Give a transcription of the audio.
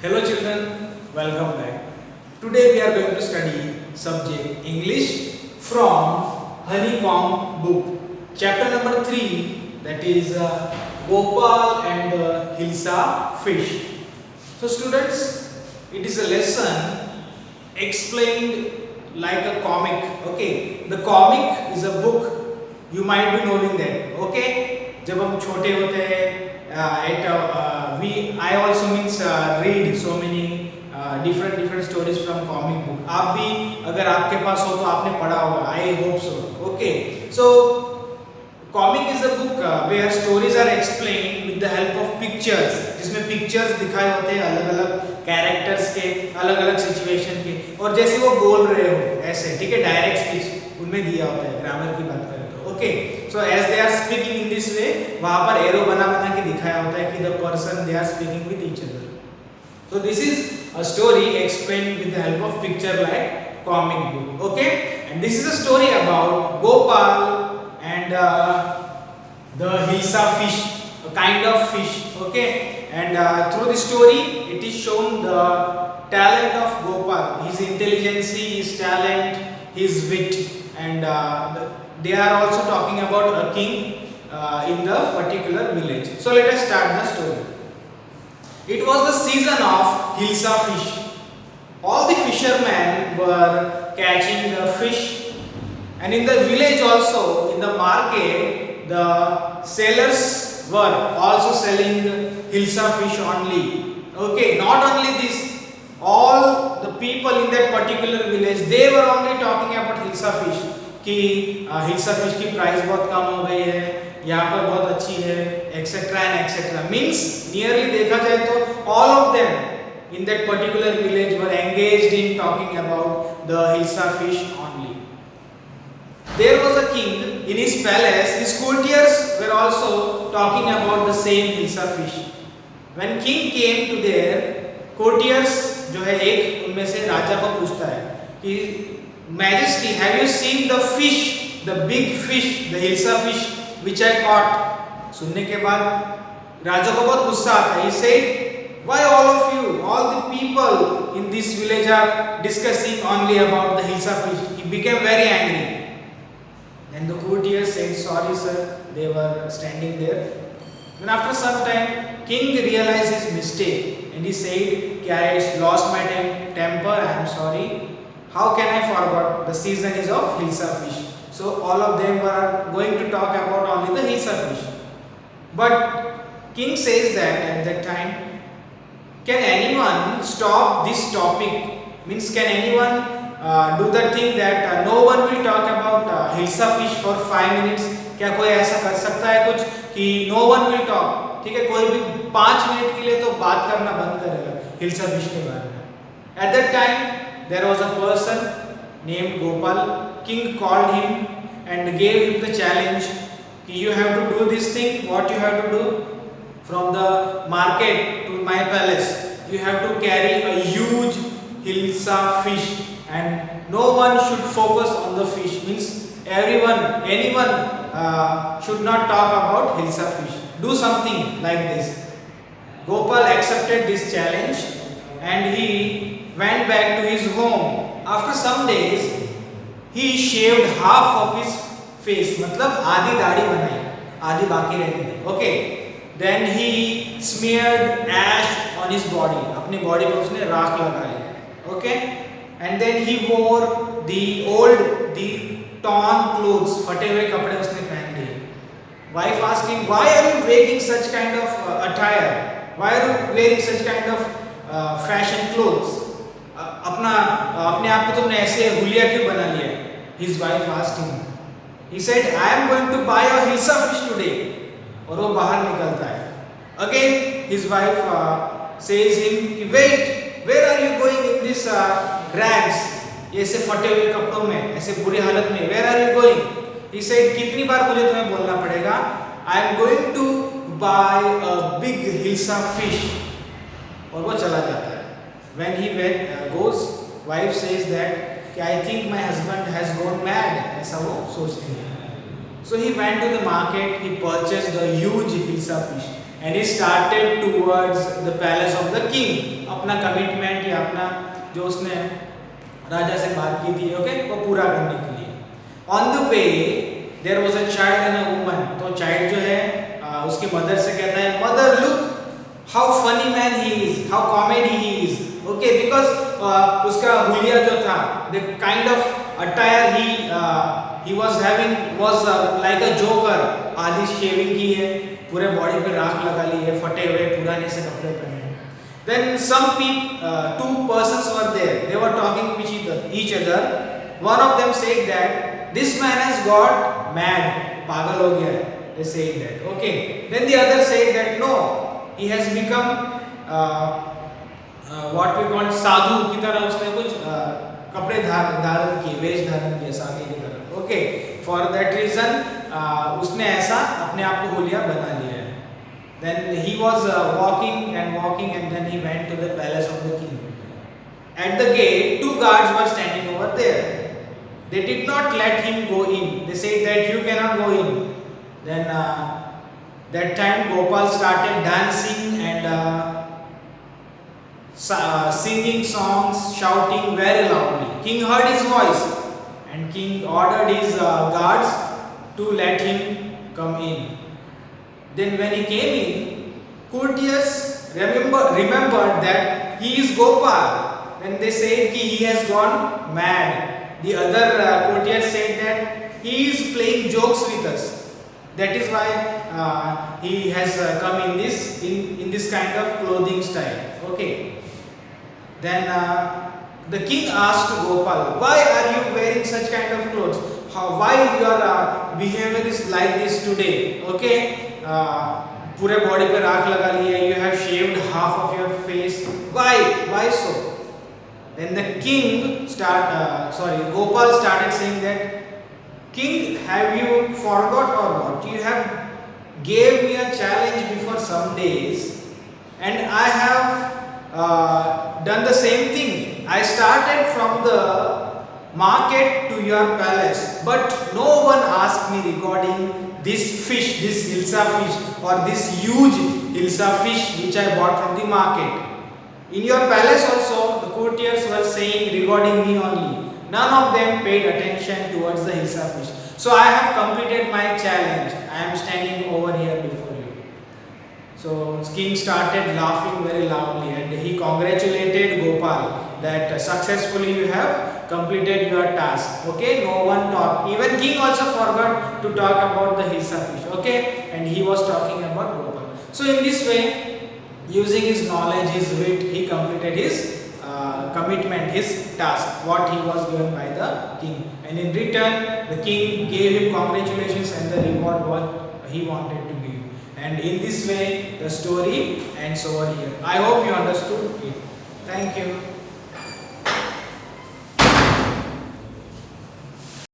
Hello children, welcome back. Today we are going to study subject English from Honeycomb book. Chapter number 3, that is Gopal and the Hilsa fish. So students, it is a lesson explained like a comic. Okay, the comic is a book. You might be knowing that. Okay, जब हम छोटे होते हैं I also means read so many different stories from comic book. आप भी अगर आपके पास हो तो आपने पढ़ा होगा. I hope so. Okay, so comic is a book where stories are explained with the help of pictures. जिसमें pictures दिखाए होते हैं अलग-अलग characters के, अलग-अलग situation के, और जैसे वो बोल रहे हो ऐसे, ठीक है, direct speech उनमें दिया होता है. ग्रामर की बात करें तो okay, so as they are speaking in this way, वहाँ पर एरो बना के दिखाया होता है कि the person they are speaking with each other. So this is a story explained with the help of picture like comic book. Okay, and this is a story about Gopal and the Hilsa fish, a kind of fish. Okay, and through the story it is shown the talent of Gopal, his intelligence, his talent, his wit, and they are also talking about a king in the particular village. So let us start the story. It was the season of Hilsa fish. All the fishermen were catching the fish, and in the village also, in the market, the sellers were also selling Hilsa fish only. Okay, not only this, all the people in that particular village, they were only talking about Hilsa fish. कि hilsa fish की price बहुत कम हो गई है, यहाँ पर बहुत अच्छी है, etcetera and etcetera. Means nearly देखा जाए तो all of them in that particular village were engaged in talking about the hilsa fish only. There was a king in his palace. His courtiers were also talking about the same Hilsa fish. When king came to there, courtiers जो है एक उनमें से राजा को पूछता है कि Majesty, have you seen the fish, the big fish, the Hilsa fish which I caught? सुनने के बाद राजा को बहुत गुस्सा आता है. He said, why all of you, all the people in this village are discussing only about the Hilsa fish? He became very angry. Then the courtiers said, sorry sir, they were standing there. Then after some time, king realized his mistake and he said, I lost my temper, I am sorry. How can I forget? The season is of Hilsa fish. So all of them were going to talk about only the Hilsa fish. But king says that at that time, can anyone stop this topic? Means can anyone do the thing that no one will talk about Hilsa fish for 5 minutes? क्या कोई ऐसा कर सकता है कुछ कि no one will talk? ठीक है, कोई भी 5 मिनट के लिए तो बात करना बंद करेगा Hilsa fish के बारे में. At that time there was a person named Gopal. King called him and gave him the challenge कि you have to do this thing. What you have to do? From the market to my palace, you have to carry a huge Hilsa fish, and no one should focus on the fish. Means anyone should not talk about Hilsa fish. Do something like this. Gopal accepted this challenge and he went back to his home. After some days, he shaved half of his face. मतलब आधी दाढ़ी बनाई, आधी बाकी रहती थी. Okay. Then he smeared ash on his body. अपनी body पे उसने राख लगा लिया. Okay. And then he wore the torn clothes. फटे हुए कपड़े उसने पहन लिए. Wife asked him, why are you wearing such kind of attire? Why are you wearing such kind of fashion clothes? अपने आप को तुमने ऐसे हुलिया क्यों बना लिया? His wife asked him. He said, I am going to buy a Hilsa fish today. और वो बाहर निकलता है. Again his wife says him, wait, where are you going in this rags? ऐसे फटे हुए कपड़ों में, ऐसे बुरी हालत में, where are you going? He said, कितनी बार मुझे तुम्हें बोलना पड़ेगा? I am going to buy a big Hilsa fish. और वो चला जाता है. When he goes, wife says that I think my husband has gone mad. ऐसा वो सोचती है. So he went to the market. He purchased a huge Hilsa fish, and he started towards the palace of the king. अपना commitment या अपना जो उसने राजा से बात की थी, ओके, वो पूरा करने के लिए. On the way there was a child and a woman. तो child जो है उसकी मदर से कहता है, mother look how funny man he is, how comedy he is, okay, because उसका हुलिया जो था, the kind of attire he was having was like a joker. आधी शेविंग की है, पूरे बॉडी पे राख लगा ली है, फटे हुए पुराने से कपड़े पहने. Then some two persons were there. They were talking with each other. One of them said that this man has got mad, पागल हो गया है. They said that. Okay. Then the other said that no, he has become what we call साधु की तरह. उसने कुछ कपड़े धारण किए, वेश धारण किए साधु की तरह. Okay. For that reason उसने ऐसा अपने आप को होलिया बना लिया है. Then he was walking and then he went to the palace of the king. At the gate, two guards were standing over there. They did not let him go in. They said that you cannot go in. Then that time Gopal started dancing and singing songs, shouting very loudly. King heard his voice and king ordered his guards to let him come in. Then when he came in, courtiers remembered that he is Gopal. Then they said he has gone mad. The other courtiers said that he is playing jokes with us. That is why he has come in this kind of clothing style. Okay. Then the king asked Gopal, why are you wearing such kind of clothes? Why your behavior is like this today? Okay. पूरे body पे राख लगा ली है. You have shaved half of your face. Why so? Then the king Gopal started saying that, King, have you forgot or what? You have gave me a challenge before some days, and I have done the same thing. I started from the market to your palace, but no one asked me regarding this fish, this hilsa fish, or this huge hilsa fish which I bought from the market. In your palace also, the courtiers were saying regarding me only. None of them paid attention towards the hilsa fish. So I have completed my challenge. I am standing over here before you. So king started laughing very loudly and he congratulated Gopal that successfully you have completed your task. Okay, no one talked. Even king also forgot to talk about the hilsa fish. Okay, and he was talking about Gopal. So in this way, using his knowledge, his wit, he completed his commitment, his task, what he was given by the king. And in return, the king gave him congratulations and the reward what he wanted to give. And in this way, the story ends over here. I hope you understood it. Thank you.